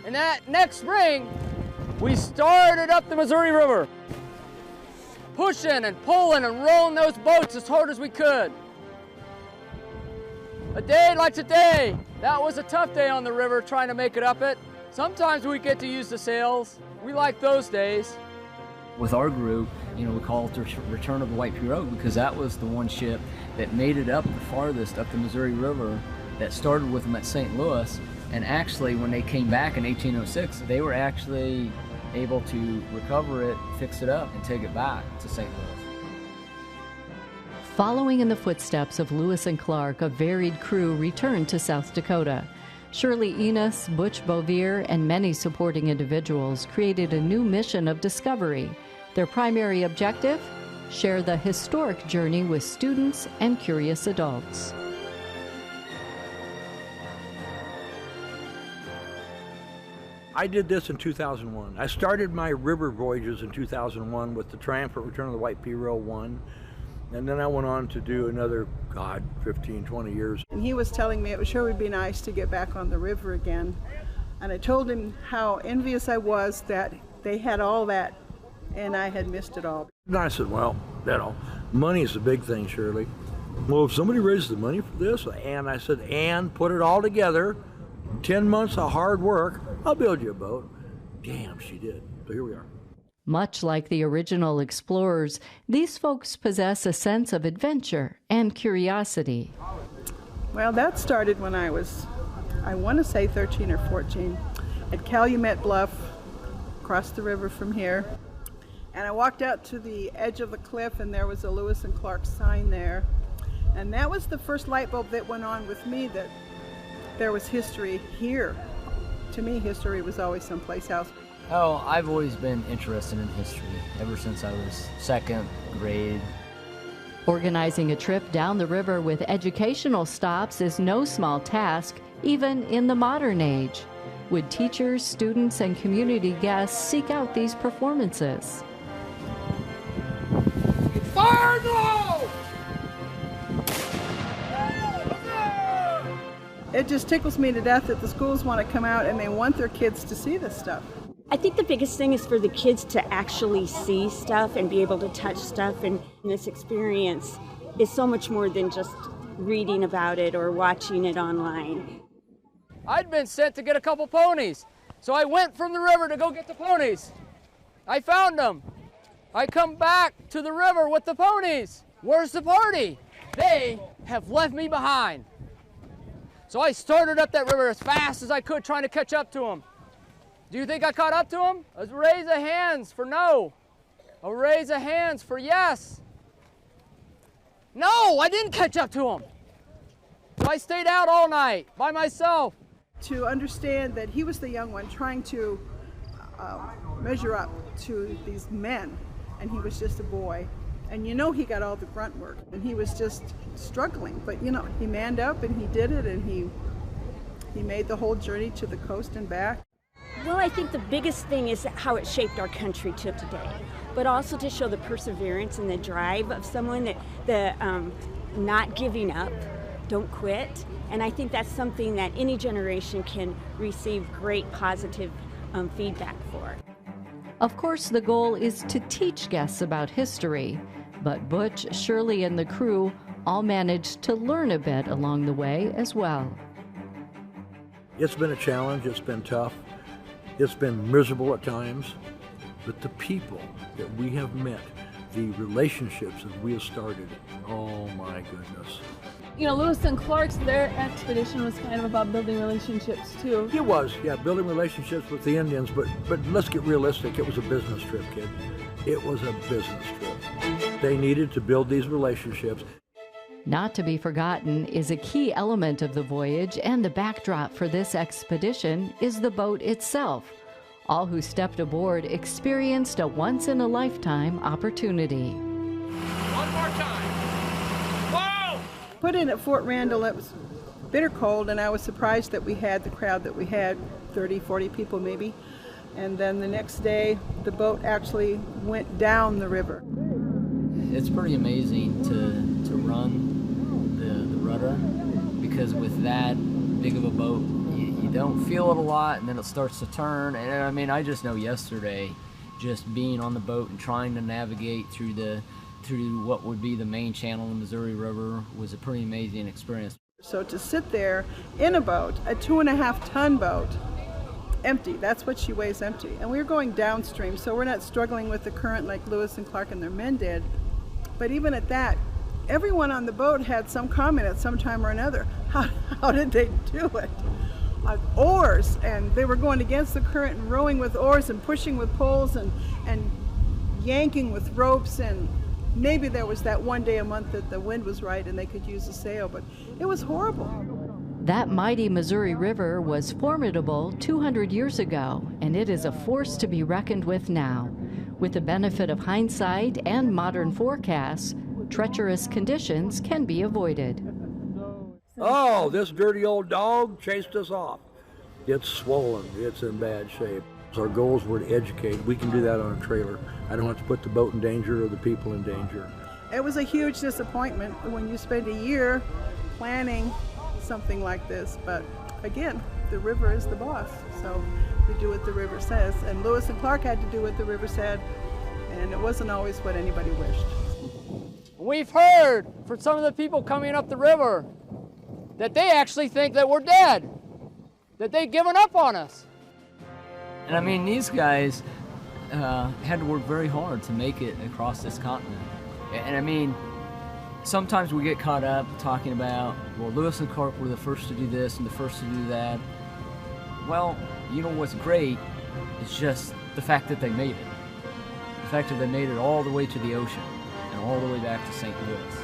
And that next spring, we started up the Missouri River, pushing and pulling and rolling those boats as hard as we could. A day like today, that was a tough day on the river trying to make it up it. Sometimes we get to use the sails. We like those days. With our group, we call it the Return of the White Pirogue because that was the one ship that made it up the farthest up the Missouri River, that started with them at St. Louis. And actually, when they came back in 1806, they were actually able to recover it, fix it up, and take it back to St. Louis. Following in the footsteps of Lewis and Clark, a varied crew returned to South Dakota. Shirley Enos, Butch Bovere, and many supporting individuals created a new mission of discovery. Their primary objective? Share the historic journey with students and curious adults. I did this in 2001. I started my river voyages in 2001 with the Triumph at Return of the White Pirogue 1. And then I went on to do another, 15, 20 years. And he was telling me it sure would be nice to get back on the river again. And I told him how envious I was that they had all that and I had missed it all. And I said, well, money is the big thing, Shirley. Well, if somebody raises the money for this, and I said, and put it all together, 10 months of hard work, I'll build you a boat. Damn, she did. So here we are. Much like the original explorers, these folks possess a sense of adventure and curiosity. Well, that started when I was, I want to say 13 or 14, at Calumet Bluff, across the river from here. And I walked out to the edge of the cliff, and there was a Lewis and Clark sign there. And that was the first light bulb that went on with me, that there was history here. To me, history was always someplace else. Oh, I've always been interested in history, ever since I was second grade. Organizing a trip down the river with educational stops is no small task, even in the modern age. Would teachers, students, and community guests seek out these performances? Fire low! It just tickles me to death that the schools want to come out and they want their kids to see this stuff. I think the biggest thing is for the kids to actually see stuff and be able to touch stuff, and this experience is so much more than just reading about it or watching it online. I'd been sent to get a couple ponies, so I went from the river to go get the ponies. I found them. I come back to the river with the ponies. Where's the party? They have left me behind. So I started up that river as fast as I could, trying to catch up to them. Do you think I caught up to them? A raise of hands for no. A raise of hands for yes. No, I didn't catch up to them. So I stayed out all night by myself. To understand that he was the young one trying to measure up to these men, and he was just a boy. And he got all the grunt work, and he was just struggling. But he manned up and he did it, and he made the whole journey to the coast and back. Well, I think the biggest thing is how it shaped our country to today, but also to show the perseverance and the drive of someone, that the not giving up, don't quit. And I think that's something that any generation can receive great positive feedback for. Of course, the goal is to teach guests about history, but Butch, Shirley, and the crew all managed to learn a bit along the way as well. It's been a challenge, it's been tough, it's been miserable at times, but the people that we have met, the relationships that we have started, oh my goodness. Lewis and Clark's, their expedition was kind of about building relationships too. It was, yeah, building relationships with the Indians, but let's get realistic, it was a business trip, kid. It was a business trip. They needed to build these relationships. Not to be forgotten is a key element of the voyage, and the backdrop for this expedition is the boat itself. All who stepped aboard experienced a once-in-a-lifetime opportunity. One more time. Whoa! Put in at Fort Randall, it was bitter cold, and I was surprised that we had the crowd that we had, 30, 40 people maybe. And then the next day, the boat actually went down the river. It's pretty amazing to run the rudder, because because with that big of a boat, you don't feel it a lot, and then it starts to turn. And I mean, I just know yesterday, just being on the boat and trying to navigate through what would be the main channel in the Missouri River was a pretty amazing experience. So to sit there in a boat, a 2.5-ton boat, empty, that's what she weighs, empty. And we were going downstream, so we're not struggling with the current like Lewis and Clark and their men did. But even at that, everyone on the boat had some comment at some time or another. How did they do it? Oars, and they were going against the current and rowing with oars and pushing with poles and yanking with ropes, and maybe there was that one day a month that the wind was right and they could use a sail, but it was horrible. That mighty Missouri River was formidable 200 years ago, and it is a force to be reckoned with now. With the benefit of hindsight and modern forecasts, treacherous conditions can be avoided. Oh, this dirty old dog chased us off. It's swollen. It's in bad shape. Our goals were to educate. We can do that on a trailer. I don't have to put the boat in danger or the people in danger. It was a huge disappointment when you spend a year planning something like this, but again, the river is the boss, so we do what the river says. And Lewis and Clark had to do what the river said, and it wasn't always what anybody wished. We've heard from some of the people coming up the river that they actually think that we're dead, that they've given up on us. And I mean, these guys had to work very hard to make it across this continent. And I mean, sometimes we get caught up talking about, well, Lewis and Clark were the first to do this and the first to do that. Well, you know what's great is just the fact that they made it. The fact that they made it all the way to the ocean and all the way back to St. Louis.